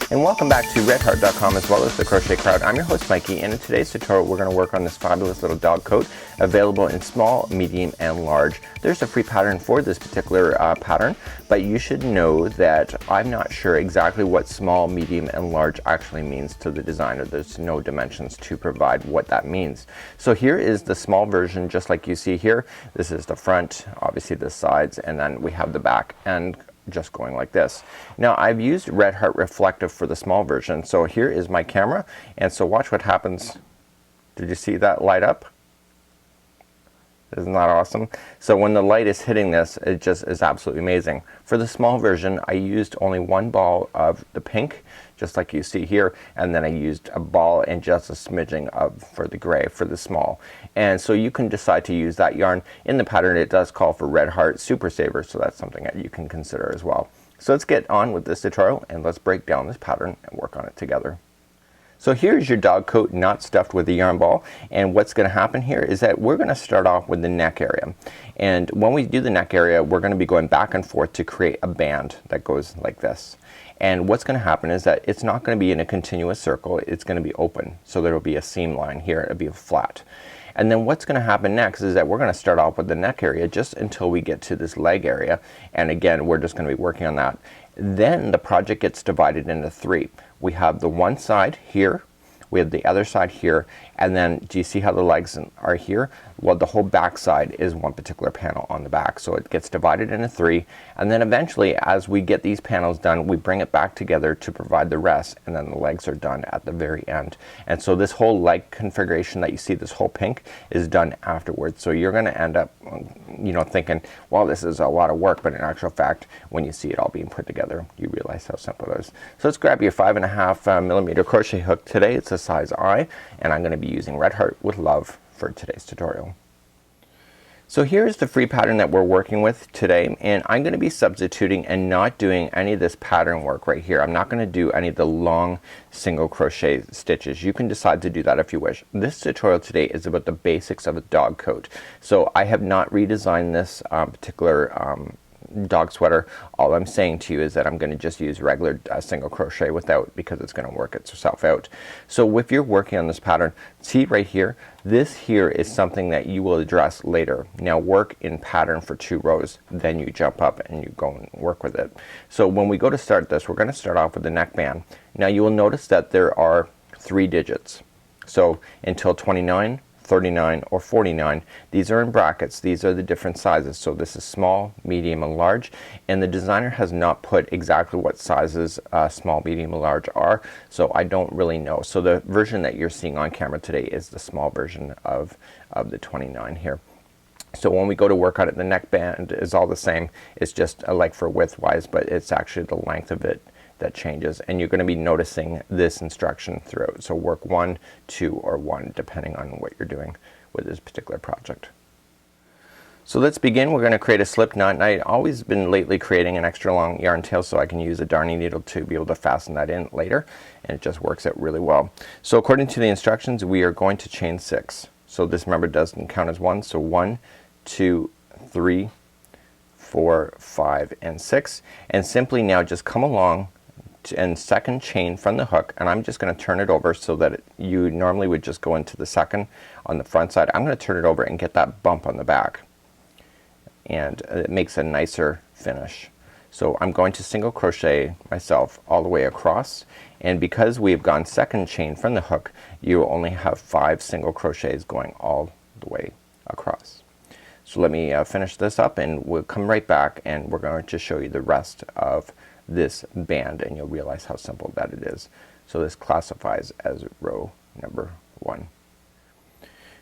And welcome back to redheart.com as well as the Crochet Crowd. I'm your host Mikey, and in today's tutorial we're going to work on this fabulous little dog coat available in small, medium, and large. There's a free pattern for this particular pattern, but you should know that I'm not sure exactly what small, medium, and large actually means to the designer. There's no dimensions to provide what that means. So here is the small version, just like you see here. This is the front, obviously the sides, and then we have the back, and just going like this. Now I've used Red Heart Reflective for the small version, so here is my camera, and so watch what happens. Did you see that light up? Isn't that awesome? So when the light is hitting this, it just is absolutely amazing. For the small version I used only one ball of the pink, just like you see here, and then I used a ball and just a smidging of for the gray for the small. And so you can decide to use that yarn. In the pattern it does call for Red Heart Super Saver, so that's something that you can consider as well. So let's get on with this tutorial and let's break down this pattern and work on it together. So here's your dog coat not stuffed with a yarn ball, and what's going to happen here is that we're going to start off with the neck area, and when we do the neck area we're going to be going back and forth to create a band that goes like this. And what's going to happen is that it's not going to be in a continuous circle, it's going to be open, so there will be a seam line here, it'll be flat. And then what's going to happen next is that we're going to start off with the neck area just until we get to this leg area, and again we're just going to be working on that. Then the project gets divided into three. We have the one side here, we have the other side here, and then do you see how the legs are here? Well, the whole back side is one particular panel on the back, so it gets divided into three, and then eventually as we get these panels done we bring it back together to provide the rest, and then the legs are done at the very end. And so this whole leg configuration that you see, this whole pink, is done afterwards. So you're gonna end up thinking, well, this is a lot of work, but in actual fact when you see it all being put together you realize how simple it is. So let's grab your 5.5 millimeter crochet hook. Today it's a size I, and I'm going to be using Red Heart with Love for today's tutorial. So here's the free pattern that we're working with today, and I'm going to be substituting and not doing any of this pattern work right here. I'm not going to do any of the long single crochet stitches. You can decide to do that if you wish. This tutorial today is about the basics of a dog coat. So I have not redesigned this particular dog sweater. All I'm saying to you is that I'm going to just use regular single crochet without, because it's going to work itself out. So if you're working on this pattern, see right here, this here is something that you will address later. Now work in pattern for 2 rows, then you jump up and you go and work with it. So when we go to start this, we're going to start off with the neckband. Now you will notice that there are 3 digits. So until 29, 39, or 49. These are in brackets. These are the different sizes. So this is small, medium, and large, and the designer has not put exactly what sizes small, medium, and large are, so I don't really know. So the version that you're seeing on camera today is the small version of the 29 here. So when we go to work on it, the neckband is all the same. It's just like for width wise, but it's actually the length of it that changes, and you're going to be noticing this instruction throughout. So work 1, 2, or 1 depending on what you're doing with this particular project. So let's begin. We're going to create a slip knot, and I've always been lately creating an extra long yarn tail so I can use a darning needle to be able to fasten that in later, and it just works out really well. So according to the instructions we are going to chain 6. So this, remember, doesn't count as 1, so 1, 2, 3, 4, 5, and 6, and simply now just come along and second chain from the hook, and I'm just going to turn it over so that you normally would just go into the second on the front side. I'm going to turn it over and get that bump on the back, and it makes a nicer finish. So I'm going to single crochet myself all the way across, and because we've gone second chain from the hook you only have 5 single crochets going all the way across. So let me finish this up and we'll come right back and we're going to show you the rest of this band, and you'll realize how simple that it is. So this classifies as row number 1.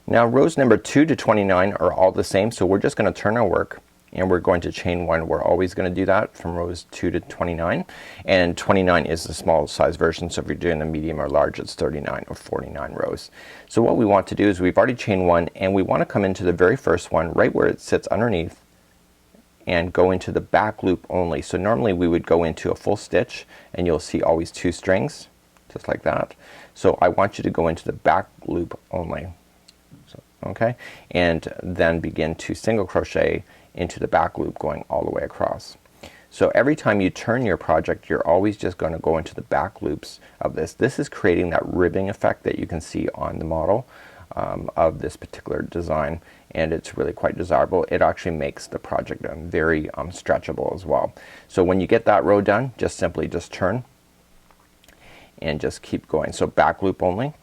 Now rows number 2 to 29 are all the same, so we're just going to turn our work and we're going to chain 1. We're always going to do that from rows 2 to 29, and 29 is the small size version, so if you're doing the medium or large it's 39 or 49 rows. So what we want to do is we've already chained 1, and we want to come into the very first one right where it sits underneath and go into the back loop only. So normally we would go into a full stitch and you'll see always 2 strings just like that. So I want you to go into the back loop only. So, okay, and then begin to single crochet into the back loop going all the way across. So every time you turn your project, you're always just going to go into the back loops of this. This is creating that ribbing effect that you can see on the model of this particular design, and it's really quite desirable. It actually makes the project very stretchable as well. So when you get that row done, just simply just turn and just keep going. So back loop only.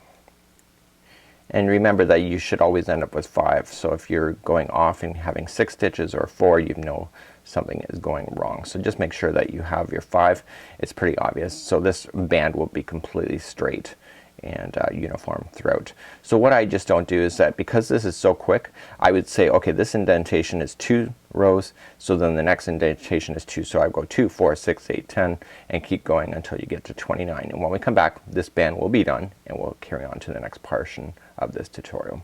And remember that you should always end up with 5. So if you're going off and having 6 stitches or 4, you know something is going wrong. So just make sure that you have your 5. It's pretty obvious. So this band will be completely straight and uniform throughout. So what I just don't do is that, because this is so quick, I would say, okay, this indentation is 2 rows, so then the next indentation is 2. So I go 2, 4, 6, 8, 10 and keep going until you get to 29. And when we come back, this band will be done and we'll carry on to the next portion of this tutorial.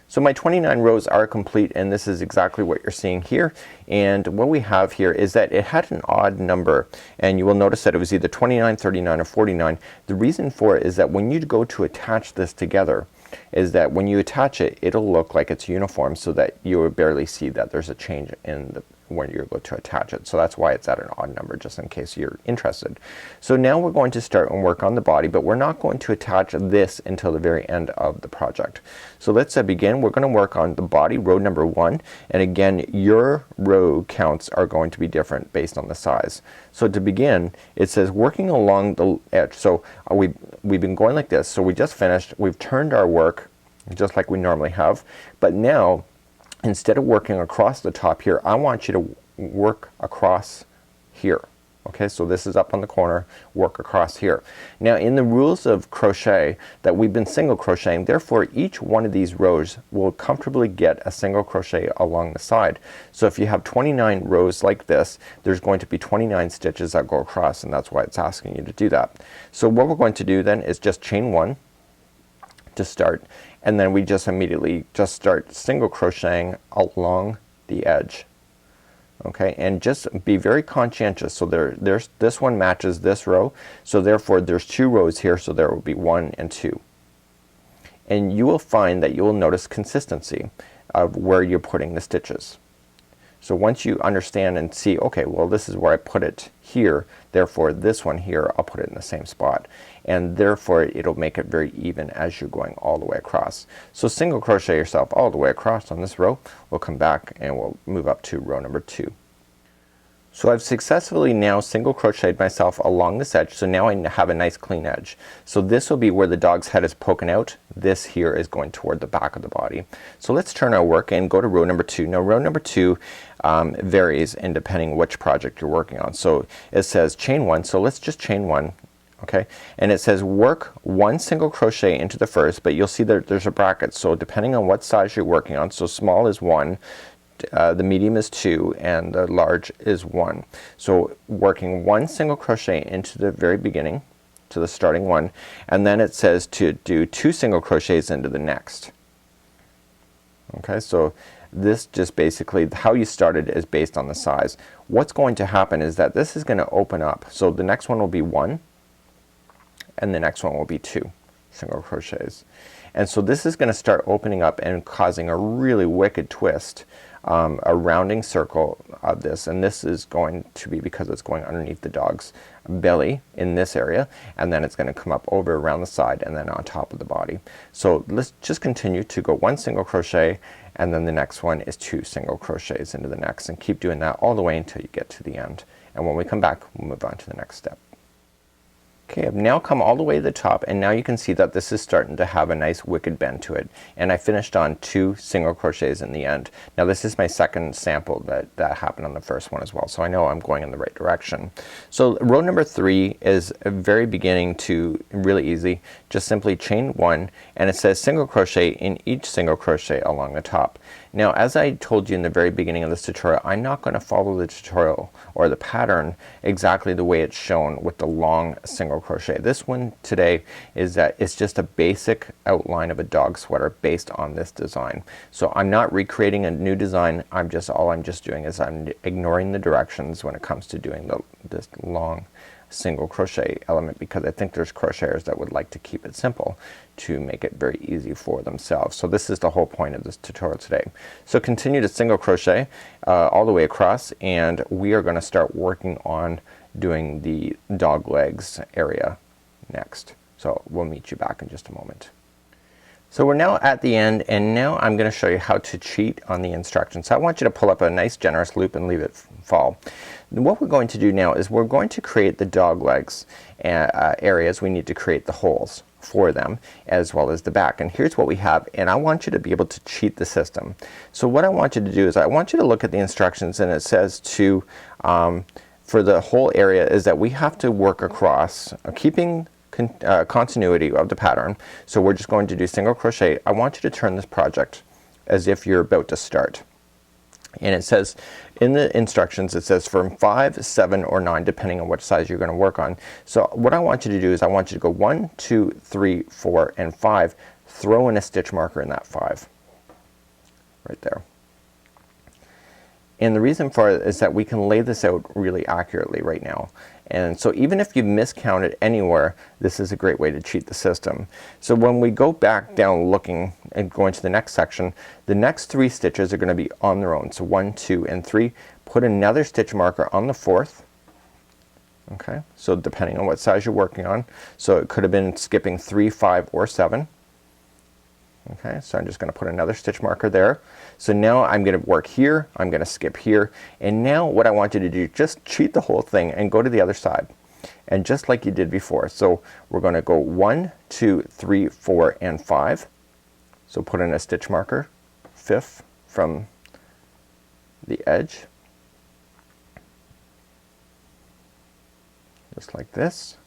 So my 29 rows are complete, and this is exactly what you're seeing here. And what we have here is that it had an odd number, and you will notice that it was either 29, 39 or 49. The reason for it is that when you go to attach this together, is that when you attach it, it'll look like it's uniform, so that you will barely see that there's a change in the when you're going to attach it. So that's why it's at an odd number, just in case you're interested. So now we're going to start and work on the body, but we're not going to attach this until the very end of the project. So let's begin. We're going to work on the body, row number 1, and again your row counts are going to be different based on the size. So to begin, it says working along the edge. So we've been going like this. So we just finished. We've turned our work just like we normally have, but now instead of working across the top here, I want you to work across here. Okay, so this is up on the corner, work across here. Now in the rules of crochet that we've been single crocheting, therefore each one of these rows will comfortably get a single crochet along the side. So if you have 29 rows like this, there's going to be 29 stitches that go across, and that's why it's asking you to do that. So what we're going to do then is just chain 1 to start, and then we just immediately just start single crocheting along the edge. Okay, and just be very conscientious. So there's this one matches this row, so therefore there's 2 rows here, so there will be 1 and 2. And you will find that you will notice consistency of where you're putting the stitches. So once you understand and see, okay, well this is where I put it here, therefore this one here I'll put it in the same spot, and therefore it'll make it very even as you're going all the way across. So single crochet yourself all the way across on this row. We'll come back and we'll move up to row number 2. So I've successfully now single crocheted myself along this edge, so now I have a nice clean edge. So this will be where the dog's head is poking out. This here is going toward the back of the body. So let's turn our work and go to row number 2. Now row number 2 varies in depending which project you're working on. So it says chain 1, so let's just chain 1. Okay, and it says work 1 single crochet into the first, but you'll see that there's a bracket, so depending on what size you're working on, so small is 1, the medium is 2, and the large is 1. So working 1 single crochet into the very beginning, to the starting one, and then it says to do 2 single crochets into the next. Okay, so this just basically how you started is based on the size. What's going to happen is that this is going to open up, so the next one will be 1 and the next one will be 2 single crochets, and so this is going to start opening up and causing a really wicked twist, a rounding circle of this, and this is going to be because it's going underneath the dog's belly in this area, and then it's going to come up over around the side and then on top of the body. So let's just continue to go 1 single crochet, and then the next one is 2 single crochets into the next, and keep doing that all the way until you get to the end. And when we come back, we'll move on to the next step. Okay, I've now come all the way to the top, and now you can see that this is starting to have a nice wicked bend to it, and I finished on 2 single crochets in the end. Now this is my second sample that happened on the first one as well, so I know I'm going in the right direction. So row number 3 is very beginning to really easy. Just simply chain 1, and it says single crochet in each single crochet along the top. Now as I told you in the very beginning of this tutorial, I'm not going to follow the tutorial or the pattern exactly the way it's shown with the long single crochet. This one today is that it's just a basic outline of a dog sweater based on this design. So I'm not recreating a new design, all I'm just doing is I'm ignoring the directions when it comes to doing this long single crochet element, because I think there's crocheters that would like to keep it simple to make it very easy for themselves. So this is the whole point of this tutorial today. So continue to single crochet all the way across, and we are going to start working on doing the dog legs area next. So we'll meet you back in just a moment. So we're now at the end, and now I'm going to show you how to cheat on the instructions. So I want you to pull up a nice generous loop and leave it fall. And what we're going to do now is we're going to create the dog legs areas. We need to create the holes for them as well as the back, and here's what we have, and I want you to be able to cheat the system. So what I want you to do is I want you to look at the instructions, and it says to for the whole area is that we have to work across keeping continuity of the pattern. So we're just going to do single crochet. I want you to turn this project as if you're about to start, and it says in the instructions, it says from 5, 7, or 9 depending on what size you're going to work on. So what I want you to do is I want you to go 1, 2, 3, 4, and 5. Throw in a stitch marker in that 5 right there. And the reason for it is that we can lay this out really accurately right now. And so even if you miscounted anywhere, this is a great way to cheat the system. So when we go back down looking and go into the next section, the next 3 stitches are going to be on their own. So 1, 2, and 3. Put another stitch marker on the 4th. Okay, so depending on what size you're working on. So it could have been skipping 3, 5, or 7. Okay, so I'm just going to put another stitch marker there. So now I'm going to work here, I'm going to skip here, and now what I want you to do, just cheat the whole thing and go to the other side, and just like you did before. So we're going to go 1, 2, 3, 4, and 5. So put in a stitch marker, 5th from the edge, just like this.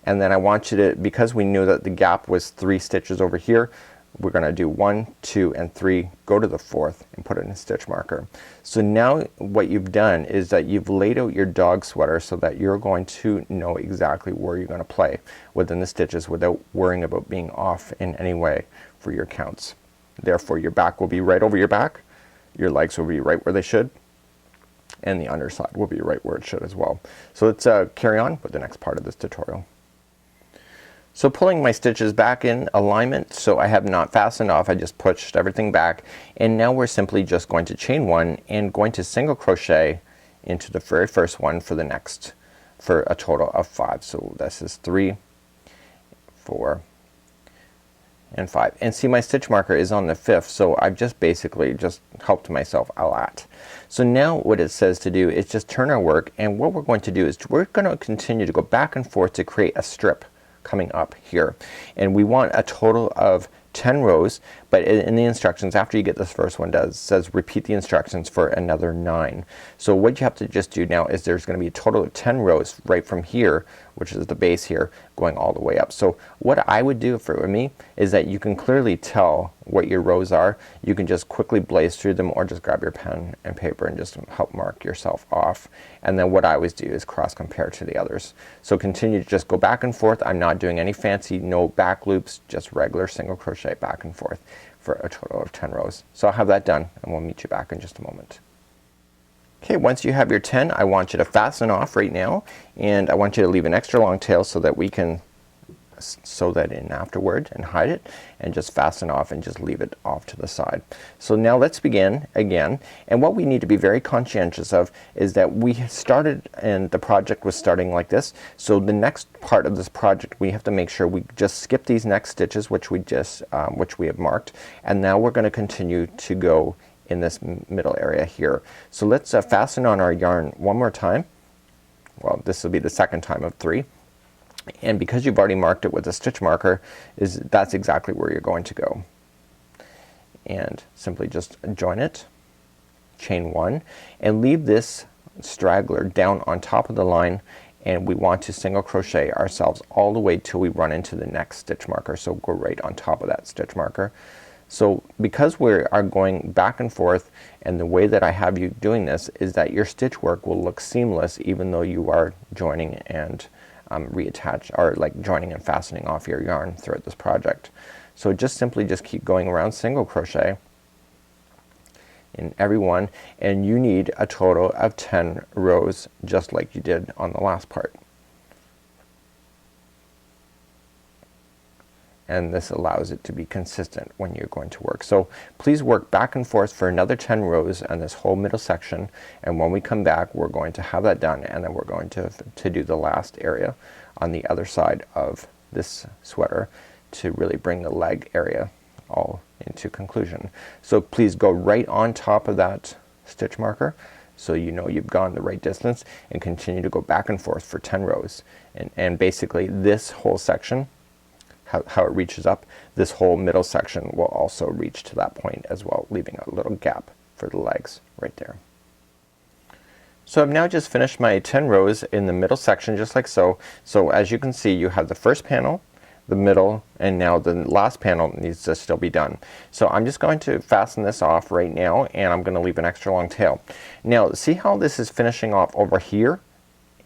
And then I want you to, because we knew that the gap was 3 stitches over here, we're going to do 1, 2, and 3, go to the 4th and put in a stitch marker. So now what you've done is that you've laid out your dog sweater so that you're going to know exactly where you're going to play within the stitches without worrying about being off in any way for your counts. Therefore your back will be right over your back, your legs will be right where they should, and the underside will be right where it should as well. So let's carry on with the next part of this tutorial. So pulling my stitches back in alignment, so I have not fastened off, I just pushed everything back, and now we're simply just going to chain 1 and going to single crochet into the very first one for the next, for a total of 5. So this is 3, 4, and 5. And see, my stitch marker is on the 5th, so I've just basically just helped myself a lot. So now what it says to do is just turn our work, and what we're going to do is we're going to continue to go back and forth to create a strip coming up here, and we want a total of 10 rows, but in the instructions after you get this first one says repeat the instructions for another 9. So what you have to just do now is there's going to be a total of 10 rows right from here, which is the base here, going all the way up. So what I would do for me is that you can clearly tell what your rows are. You can just quickly blaze through them, or just grab your pen and paper and just help mark yourself off. And then what I always do is cross compare to the others. So continue to just go back and forth. I'm not doing any fancy, no back loops, just regular single crochet back and forth for a total of 10 rows. So I'll have that done, and we'll meet you back in just a moment. Okay, once you have your 10, I want you to fasten off right now, and I want you to leave an extra long tail so that we can sew that in afterward and hide it, and just fasten off and just leave it off to the side. So now let's begin again, and what we need to be very conscientious of is that we started and the project was starting like this. So the next part of this project, we have to make sure we just skip these next stitches which we just which we have marked, and now we're going to continue to go in this middle area here. So let's fasten on our yarn one more time. Well, this will be the second time of 3. And because you've already marked it with a stitch marker, that's exactly where you're going to go. And simply just join it, chain 1, and leave this straggler down on top of the line, and we want to single crochet ourselves all the way till we run into the next stitch marker. So go right on top of that stitch marker. So because we are going back and forth, and the way that I have you doing this is that your stitch work will look seamless even though you are joining and reattach, or like joining and fastening off your yarn throughout this project. So just simply just keep going around single crochet in every one, and you need a total of 10 rows just like you did on the last part. and this allows it to be consistent when you're going to work. So please work back and forth for another 10 rows on this whole middle section, and when we come back we're going to have that done, and then we're going to do the last area on the other side of this sweater to really bring the leg area all into conclusion. So please go right on top of that stitch marker so you know you've gone the right distance, and continue to go back and forth for 10 rows, and basically this whole section, how it reaches up, this whole middle section will also reach to that point as well, leaving a little gap for the legs right there. So I've now just finished my 10 rows in the middle section just like so. So as you can see, you have the first panel, the middle, and now the last panel needs to still be done. So I'm just going to fasten this off right now, and I'm gonna leave an extra long tail. Now see how this is finishing off over here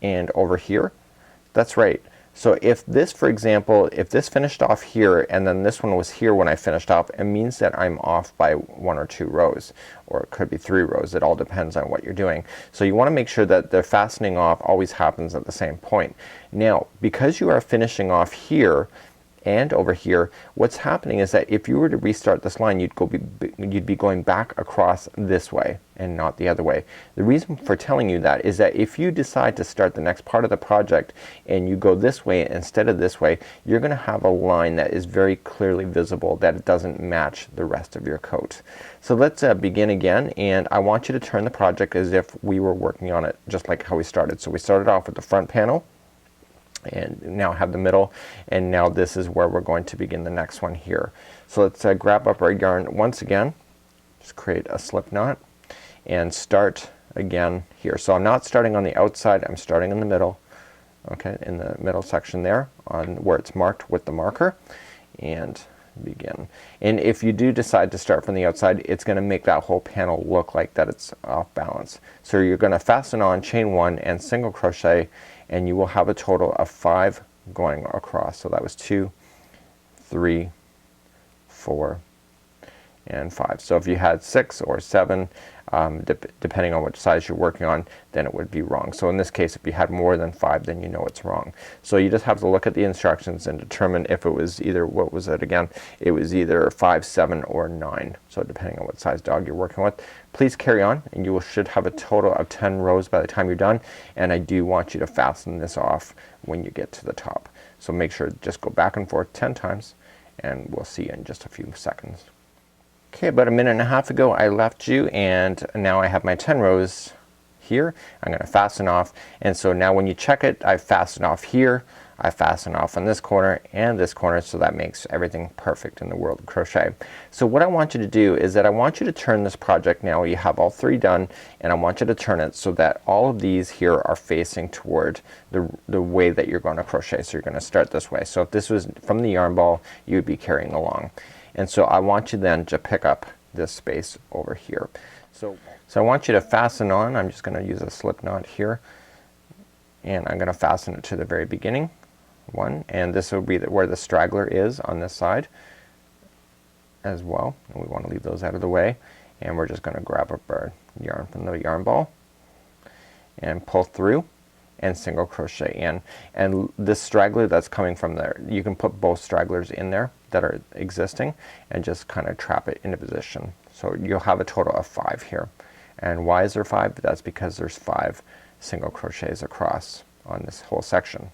and over here? That's right. So if this, for example, if this finished off here and then this one was here when I finished off, it means that I'm off by 1 or 2 rows, or it could be 3 rows. It all depends on what you're doing. So you want to make sure that the fastening off always happens at the same point. Now because you are finishing off here and over here, what's happening is that if you were to restart this line, you'd be going back across this way and not the other way. The reason for telling you that is that if you decide to start the next part of the project and you go this way instead of this way, you're gonna have a line that is very clearly visible that it doesn't match the rest of your coat. So let's begin again, and I want you to turn the project as if we were working on it just like how we started. So we started off with the front panel, and now have the middle, and now this is where we're going to begin the next one here. So let's grab up our yarn once again, just create a slip knot and start again here. So I'm not starting on the outside, I'm starting in the middle, okay, in the middle section there on where it's marked with the marker, and begin. And if you do decide to start from the outside, it's gonna make that whole panel look like that it's off balance. So you're gonna fasten on, chain 1 and single crochet, and you will have a total of 5 going across. So that was 2, 3, 4 and 5. So if you had 6 or 7, depending on which size you're working on, then it would be wrong. So in this case, if you had more than 5, then you know it's wrong. So you just have to look at the instructions and determine if it was either, what was it again? It was either 5, 7 or 9. So depending on what size dog you're working with. Please carry on, and you should have a total of 10 rows by the time you're done, and I do want you to fasten this off when you get to the top. So make sure to just go back and forth 10 times, and we'll see you in just a few seconds. Okay, about a minute and a half ago I left you, and now I have my 10 rows here. I'm gonna fasten off, and so now when you check it, I fastened off here, I fasten off on this corner and this corner, so that makes everything perfect in the world of crochet. So what I want you to do is that I want you to turn this project now. You have all 3 done, and I want you to turn it so that all of these here are facing toward the way that you're going to crochet. So you're going to start this way. So if this was from the yarn ball, you would be carrying along. And so I want you then to pick up this space over here. So I want you to fasten on. I'm just going to use a slip knot here, and I'm going to fasten it to the very beginning. 1, and this will be where the straggler is on this side as well, and we want to leave those out of the way, and we're just going to grab up our yarn from the yarn ball and pull through and single crochet in. And this straggler that's coming from there, you can put both stragglers in there that are existing and just kind of trap it into position. So you'll have a total of 5 here. And why is there 5? That's because there's 5 single crochets across on this whole section.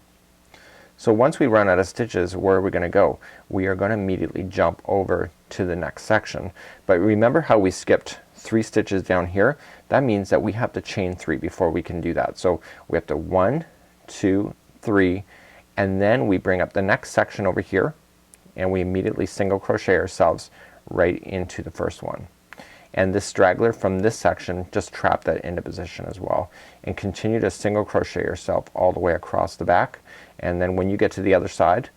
So once we run out of stitches, where are we going to go? We are going to immediately jump over to the next section. But remember how we skipped 3 stitches down here? That means that we have to chain 3 before we can do that. So we have to 1, 2, 3, and then we bring up the next section over here, and we immediately single crochet ourselves right into the first one. And this straggler from this section, just trap that into position as well, and continue to single crochet yourself all the way across the back. And then when you get to the other side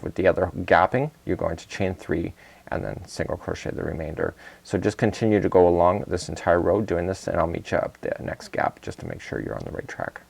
with the other gapping, you're going to chain 3 and then single crochet the remainder. So just continue to go along this entire row doing this, and I'll meet you up the next gap just to make sure you're on the right track.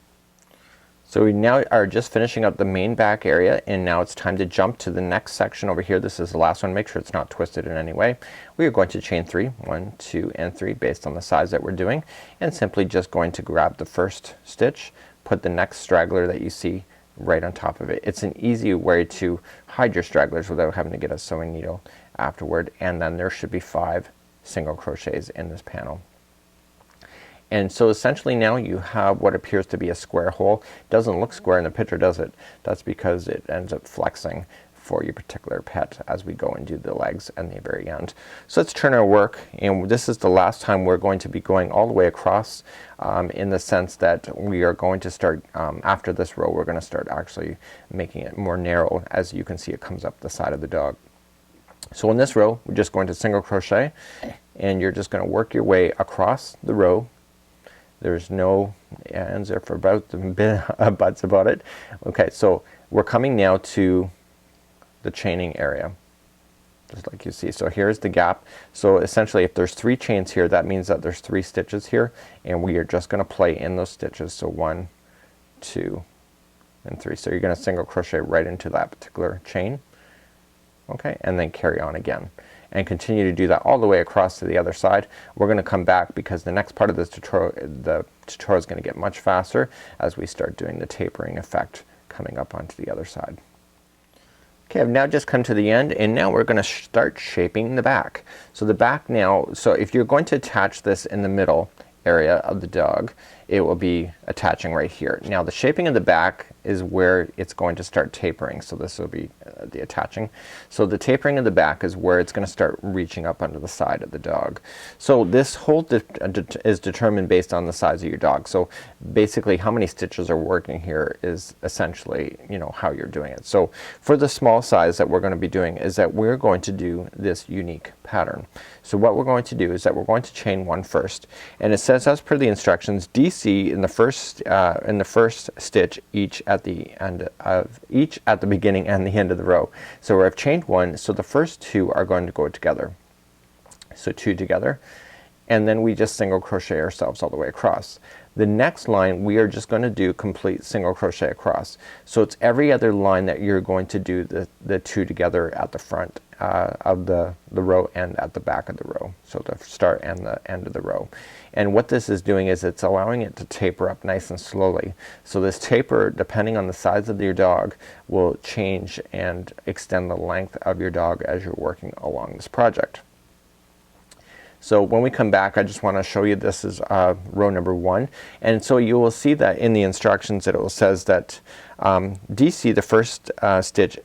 So we now are just finishing up the main back area, and now it's time to jump to the next section over here. This is the last one. Make sure it's not twisted in any way. We are going to chain 3, 1, 2 and 3 based on the size that we're doing, and simply just going to grab the first stitch, put the next straggler that you see right on top of it. It's an easy way to hide your stragglers without having to get a sewing needle afterward. And then there should be 5 single crochets in this panel. And so essentially now you have what appears to be a square hole. Doesn't look square in the picture, does it? That's because it ends up flexing for your particular pet as we go and do the legs and the very end. So let's turn our work, and this is the last time we're going to be going all the way across, in the sense that we are going to start, after this row we're going to start actually making it more narrow. As you can see, it comes up the side of the dog. So in this row we're just going to single crochet, and you're just going to work your way across the row. There's no ends there for about the butts about it. Okay, so we're coming now to the chaining area, just like you see. So here's the gap. So essentially if there's 3 chains here, that means that there's 3 stitches here, and we are just going to play in those stitches. So 1, 2, and 3. So you're going to single crochet right into that particular chain. Okay, and then carry on again and continue to do that all the way across to the other side. We're going to come back because the next part of this tutorial, the tutorial is going to get much faster as we start doing the tapering effect coming up onto the other side. Okay, I've now just come to the end, and now we're going to start shaping the back. So the back now, so if you're going to attach this in the middle area of the dog, it will be attaching right here. Now the shaping of the back is where it's going to start tapering. So this will be the attaching. So the tapering of the back is where it's going to start reaching up under the side of the dog. So this whole is determined based on the size of your dog. So basically how many stitches are working here is essentially, you know, how you're doing it. So for the small size that we're going to be doing is that we're going to do this unique pattern. So what we're going to do is that we're going to chain 1 first, and it says as per the instructions, DC in the first stitch each at the beginning and the end of the row. So I've chained 1, so the first 2 are going to go together. So 2 together, and then we just single crochet ourselves all the way across. The next line we are just going to do complete single crochet across. So it's every other line that you're going to do the 2 together at the front of the row and at the back of the row. So the start and the end of the row. And what this is doing is it's allowing it to taper up nice and slowly. So this taper, depending on the size of your dog, will change and extend the length of your dog as you're working along this project. So when we come back, I just want to show you this is row number 1, and so you will see that in the instructions it says that DC the first stitch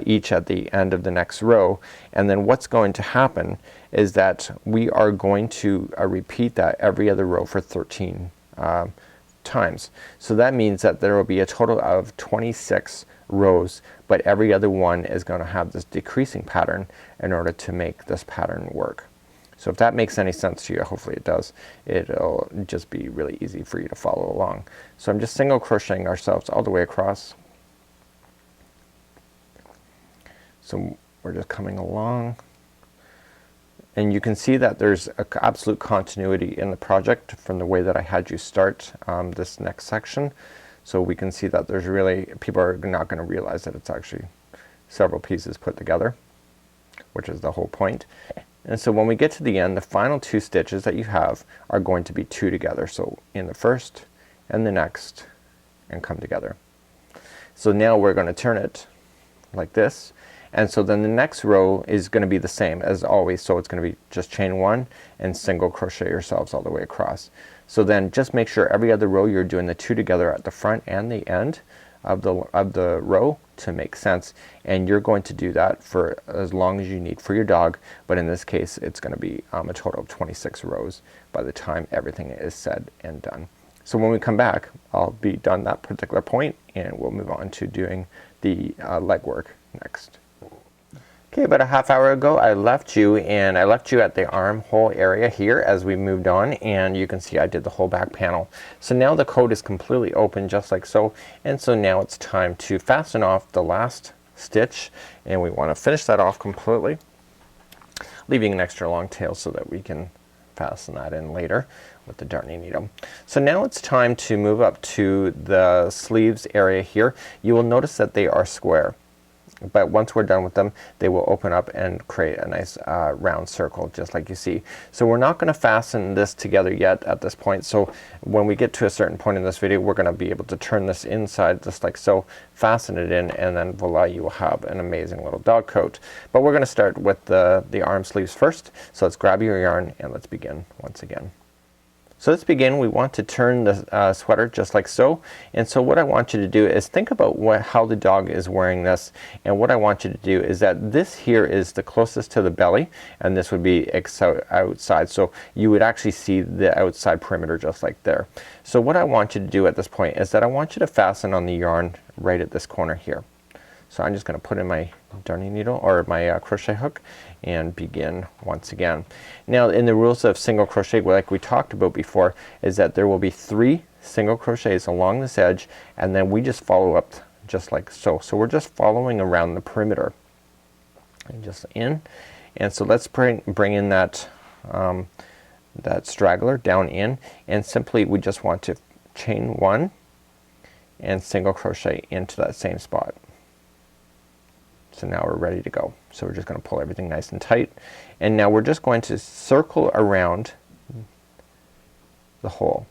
each at the end of the next row, and then what's going to happen is that we are going to repeat that every other row for 13 times. So that means that there will be a total of 26 rows, but every other one is going to have this decreasing pattern in order to make this pattern work. So if that makes any sense to you, hopefully it does, it'll just be really easy for you to follow along. So I'm just single crocheting ourselves all the way across. So we're just coming along, and you can see that there's a absolute continuity in the project from the way that I had you start this next section. So we can see that there's really, people are not going to realize that it's actually several pieces put together, which is the whole point. And so when we get to the end, the final 2 stitches that you have are going to be 2 together. So in the first and the next, and come together. So now we're going to turn it like this, and so then the next row is going to be the same as always. So it's going to be just chain 1 and single crochet yourselves all the way across. So then just make sure every other row you're doing the 2 together at the front and the end of the row to make sense, and you're going to do that for as long as you need for your dog, but in this case it's going to be a total of 26 rows by the time everything is said and done. So when we come back, I'll be done that particular point, and we'll move on to doing the leg work next. Okay, about a half hour ago I left you at the armhole area here as we moved on, and you can see I did the whole back panel. So now the coat is completely open just like so, and so now it's time to fasten off the last stitch, and we want to finish that off completely, leaving an extra long tail so that we can fasten that in later with the darning needle. So now it's time to move up to the sleeves area here. You will notice that they are square. but once we're done with them, they will open up and create a nice round circle just like you see. So we're not gonna fasten this together yet at this point, so when we get to a certain point in this video, we're gonna be able to turn this inside just like so, fasten it in, and then voila, you will have an amazing little dog coat. But we're gonna start with the arm sleeves first. So let's grab your yarn and let's begin once again. So let's begin. We want to turn the sweater just like so, and so what I want you to do is think about how the dog is wearing this, and what I want you to do is that this here is the closest to the belly, and this would be outside, so you would actually see the outside perimeter just like there. So what I want you to do at this point is that I want you to fasten on the yarn right at this corner here. So I'm just gonna put in my darning needle or my crochet hook and begin once again. Now in the rules of single crochet, like we talked about before, is that there will be 3 single crochets along this edge, and then we just follow up just like so. So we're just following around the perimeter and just in, and so let's bring in that that straggler down in, and simply we just want to chain 1 and single crochet into that same spot. So now we're ready to go. So we're just gonna pull everything nice and tight, and now we're just going to circle around the hole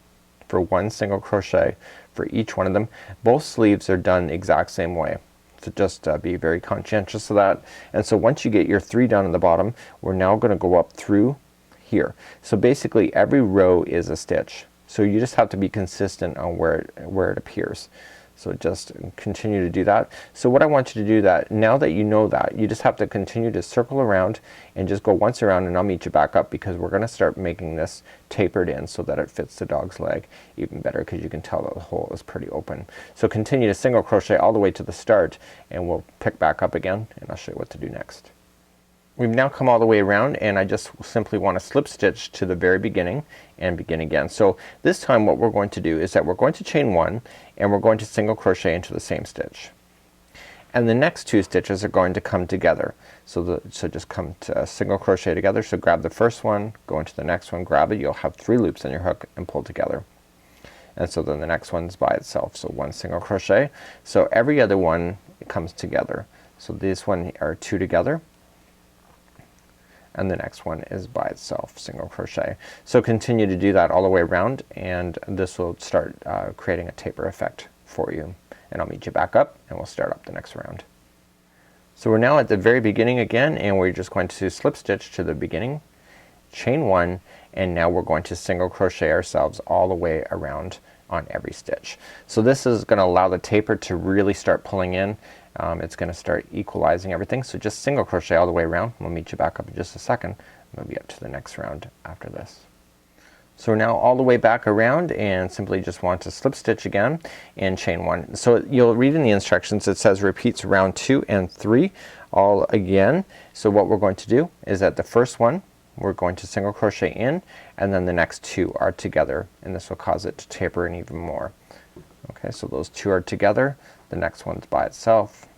for 1 single crochet for each one of them. Both sleeves are done the exact same way, so just be very conscientious of that. And so once you get your 3 done in the bottom, we're now gonna go up through here. So basically every row is a stitch, so you just have to be consistent on where it appears. So just continue to do that. So what I want you to do, that now that you know that, you just have to continue to circle around and just go once around, and I'll meet you back up because we're gonna start making this tapered in so that it fits the dog's leg even better, because you can tell that the hole is pretty open. So continue to single crochet all the way to the start, and we'll pick back up again and I'll show you what to do next. We've now come all the way around, and I just simply want to slip stitch to the very beginning and begin again. So this time what we're going to do is that we're going to chain 1 and we're going to single crochet into the same stitch, and the next 2 stitches are going to come together. So just come to single crochet together. So grab the first one, go into the next one, grab it, you'll have 3 loops on your hook and pull together, and so then the next one's by itself. So 1 single crochet. So every other one comes together. So this one are 2 together, and the next one is by itself, single crochet. So continue to do that all the way around, and this will start creating a taper effect for you, and I'll meet you back up and we'll start up the next round. So we're now at the very beginning again, and we're just going to slip stitch to the beginning, chain 1, and now we're going to single crochet ourselves all the way around on every stitch. So this is gonna allow the taper to really start pulling in. It's gonna start equalizing everything. So just single crochet all the way around. We'll meet you back up in just a second. We'll be up to the next round after this. So we're now all the way back around, and simply just want to slip stitch again and chain 1. So you'll read in the instructions, it says repeats round 2 and 3 all again. So what we're going to do is that the first one we're going to single crochet in, and then the next 2 are together, and this will cause it to taper in even more. Okay, so those 2 are together, the next one's by itself,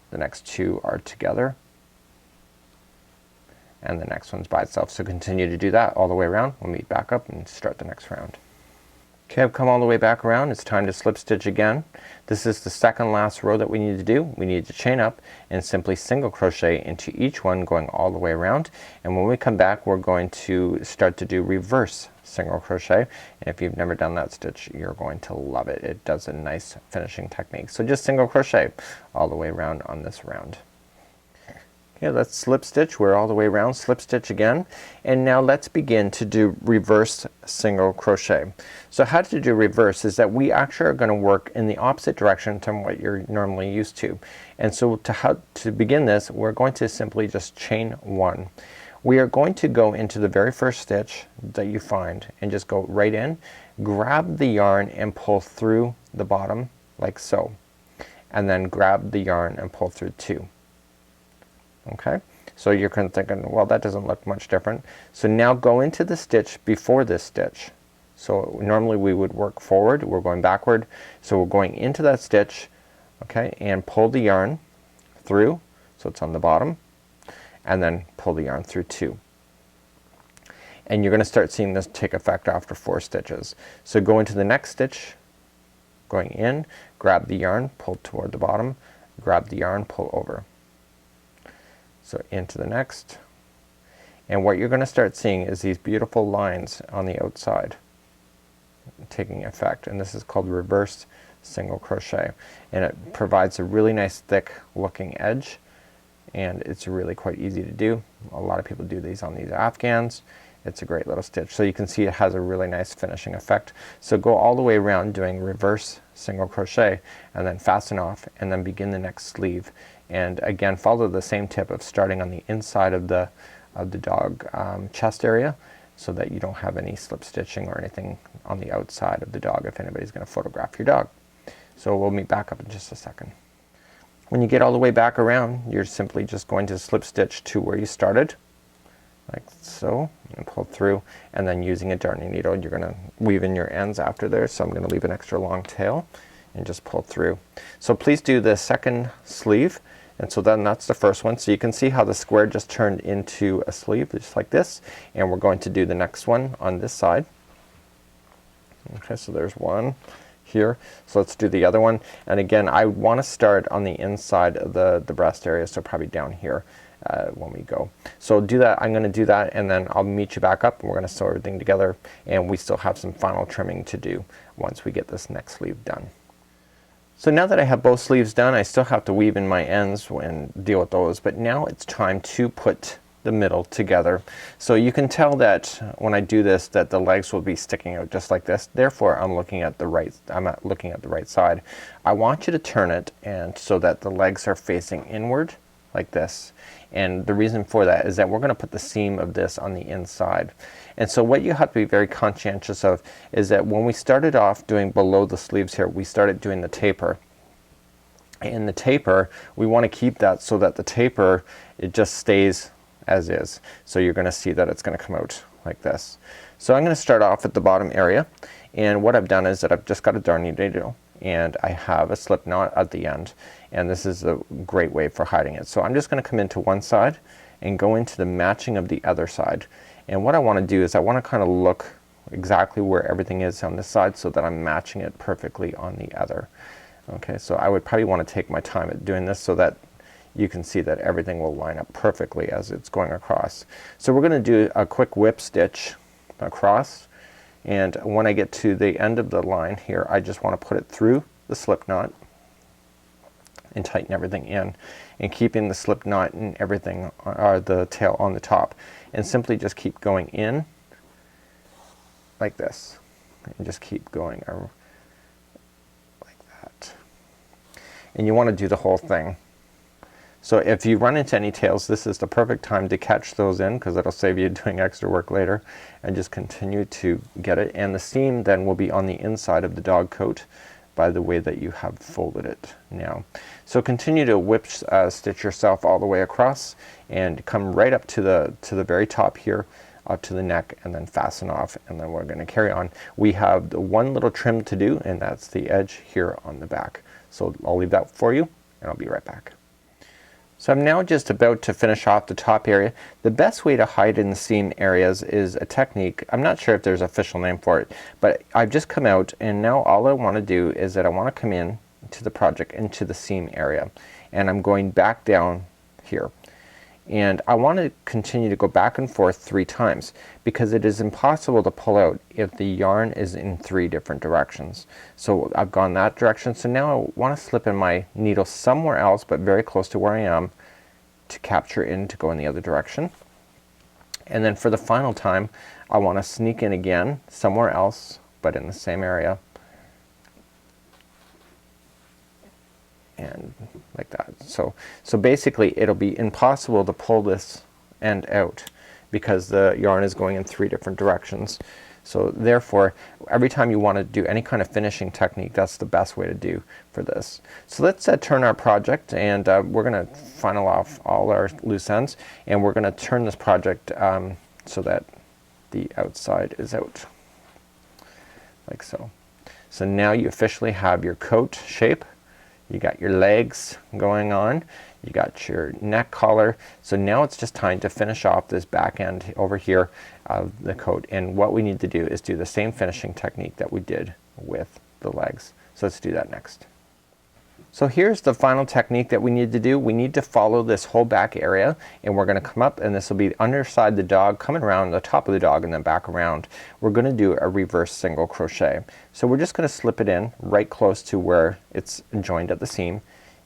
the next 2 are together, and the next one's by itself. So continue to do that all the way around. We'll meet back up and start the next round. Okay, I've come all the way back around. It's time to slip stitch again. This is the second last row that we need to do. We need to chain up and simply single crochet into each one, going all the way around, and when we come back we're going to start to do reverse single crochet, and if you've never done that stitch you're going to love it. It does a nice finishing technique. So just single crochet all the way around on this round. Okay, let's slip stitch. We're all the way around, slip stitch again, and now let's begin to do reverse single crochet. So how to do reverse is that we actually are going to work in the opposite direction from what you're normally used to, and so to begin this we're going to simply just chain 1. We are going to go into the very first stitch that you find and just go right in, grab the yarn and pull through the bottom like so, and then grab the yarn and pull through 2. Okay, so you're kind of thinking, well, that doesn't look much different. So now go into the stitch before this stitch. So normally we would work forward, we're going backward, so we're going into that stitch, okay, and pull the yarn through, so it's on the bottom, and then pull the yarn through 2. And you're gonna start seeing this take effect after 4 stitches. So go into the next stitch, going in, grab the yarn, pull toward the bottom, grab the yarn, pull over. So into the next, and what you're going to start seeing is these beautiful lines on the outside taking effect, and this is called reverse single crochet, and it provides a really nice thick looking edge, and it's really quite easy to do. A lot of people do these on these afghans. It's a great little stitch. So you can see it has a really nice finishing effect. So go all the way around doing reverse single crochet and then fasten off and then begin the next sleeve, and again follow the same tip of starting on the inside of the dog chest area, so that you don't have any slip stitching or anything on the outside of the dog if anybody's going to photograph your dog. So we'll meet back up in just a second. When you get all the way back around, you're simply just going to slip stitch to where you started, like so, and pull through, and then using a darning needle you're going to weave in your ends after there. So I'm going to leave an extra long tail and just pull through. So please do the second sleeve, and so then that's the first one. So you can see how the square just turned into a sleeve just like this, and we're going to do the next one on this side. Okay, so there's one here. So let's do the other one, and again I want to start on the inside of the breast area, so probably down here when we go. So do that. I'm going to do that, and then I'll meet you back up and we're going to sew everything together, and we still have some final trimming to do once we get this next sleeve done. So now that I have both sleeves done, I still have to weave in my ends and deal with those, but now it's time to put the middle together. So you can tell that when I do this that the legs will be sticking out just like this. Therefore I'm looking at the right side. I want you to turn it and so that the legs are facing inward like this. And the reason for that is that we're going to put the seam of this on the inside. And so what you have to be very conscientious of is that when we started off doing below the sleeves here, we started doing the taper. In the taper we want to keep that so that the taper, it just stays as is. So you're going to see that it's going to come out like this. So I'm going to start off at the bottom area, and what I've done is that I've just got a darning needle and I have a slip knot at the end, and this is a great way for hiding it. So I'm just going to come into one side and go into the matching of the other side, and what I want to do is I want to kind of look exactly where everything is on this side so that I'm matching it perfectly on the other. Okay, so I would probably want to take my time at doing this so that you can see that everything will line up perfectly as it's going across. So we're going to do a quick whip stitch across, and when I get to the end of the line here I just want to put it through the slip knot and tighten everything in, and keeping the slip knot and everything, or the tail on the top, and simply just keep going in like this and just keep going like that, and you want to do the whole thing. So if you run into any tails, this is the perfect time to catch those in, because it'll save you doing extra work later, and just continue to get it. And the seam then will be on the inside of the dog coat by the way that you have folded it now. So continue to whip stitch yourself all the way across and come right up to the very top here, up to the neck, and then fasten off, and then we're going to carry on. We have the one little trim to do, and that's the edge here on the back. So I'll leave that for you and I'll be right back. So I'm now just about to finish off the top area. The best way to hide in the seam areas is a technique. I'm not sure if there's an official name for it, but I've just come out, and now all I want to do is that I want to come in to the project into the seam area, and I'm going back down here, and I want to continue to go back and forth 3 times, because it is impossible to pull out if the yarn is in 3 different directions. So I've gone that direction, so now I want to slip in my needle somewhere else but very close to where I am to capture in to go in the other direction, and then for the final time I want to sneak in again somewhere else but in the same area, and like that. So basically it'll be impossible to pull this end out because the yarn is going in 3 different directions. So therefore every time you want to do any kind of finishing technique, that's the best way to do for this. So let's turn our project, and we're gonna final off all our loose ends, and we're gonna turn this project so that the outside is out like so. So now you officially have your coat shape. You got your legs going on, you got your neck collar. So now it's just time to finish off this back end over here of the coat, and what we need to do is do the same finishing technique that we did with the legs. So let's do that next. So here's the final technique that we need to do. We need to follow this whole back area, and we're going to come up, and this will be underside the dog, coming around the top of the dog and then back around. We're going to do a reverse single crochet. So we're just going to slip it in right close to where it's joined at the seam,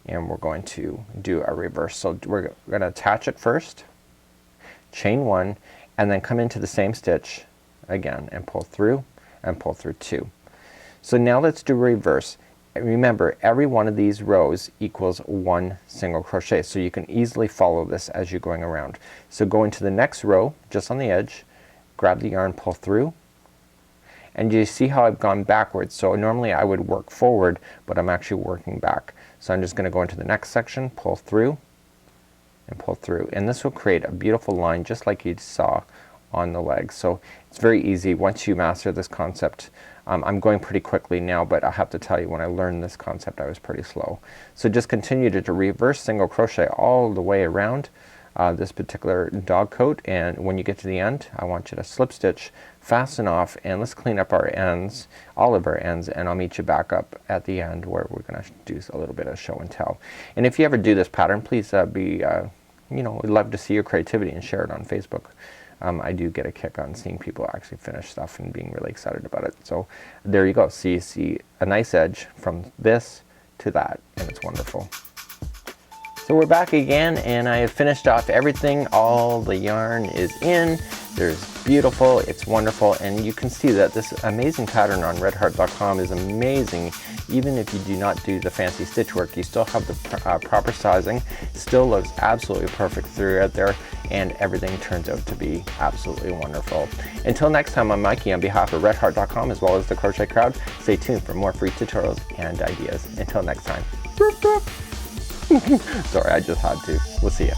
and we're going to do a reverse. So we're going to attach it first, chain 1, and then come into the same stitch again and pull through and pull through 2. So now let's do reverse. Remember, every one of these rows equals 1 single crochet, so you can easily follow this as you're going around. So go into the next row just on the edge, grab the yarn, pull through, and you see how I've gone backwards. So normally I would work forward, but I'm actually working back. So I'm just going to go into the next section, pull through and pull through, and this will create a beautiful line just like you saw on the leg. So it's very easy once you master this concept. I'm going pretty quickly now, but I have to tell you, when I learned this concept I was pretty slow. So just continue to reverse single crochet all the way around this particular dog coat, and when you get to the end I want you to slip stitch, fasten off, and let's clean up our ends, all of our ends, and I'll meet you back up at the end where we're gonna do a little bit of show and tell. And if you ever do this pattern, please we'd love to see your creativity and share it on Facebook. I do get a kick on seeing people actually finish stuff and being really excited about it. So there you go. So you see a nice edge from this to that, and it's wonderful. So we're back again, and I have finished off everything. All the yarn is in. There's beautiful, it's wonderful, and you can see that this amazing pattern on redheart.com is amazing. Even if you do not do the fancy stitch work, you still have the proper sizing. Still looks absolutely perfect throughout there, and everything turns out to be absolutely wonderful. Until next time, I'm Mikey on behalf of redheart.com as well as the Crochet Crowd. Stay tuned for more free tutorials and ideas. Until next time. Sorry, I just had to. We'll see ya.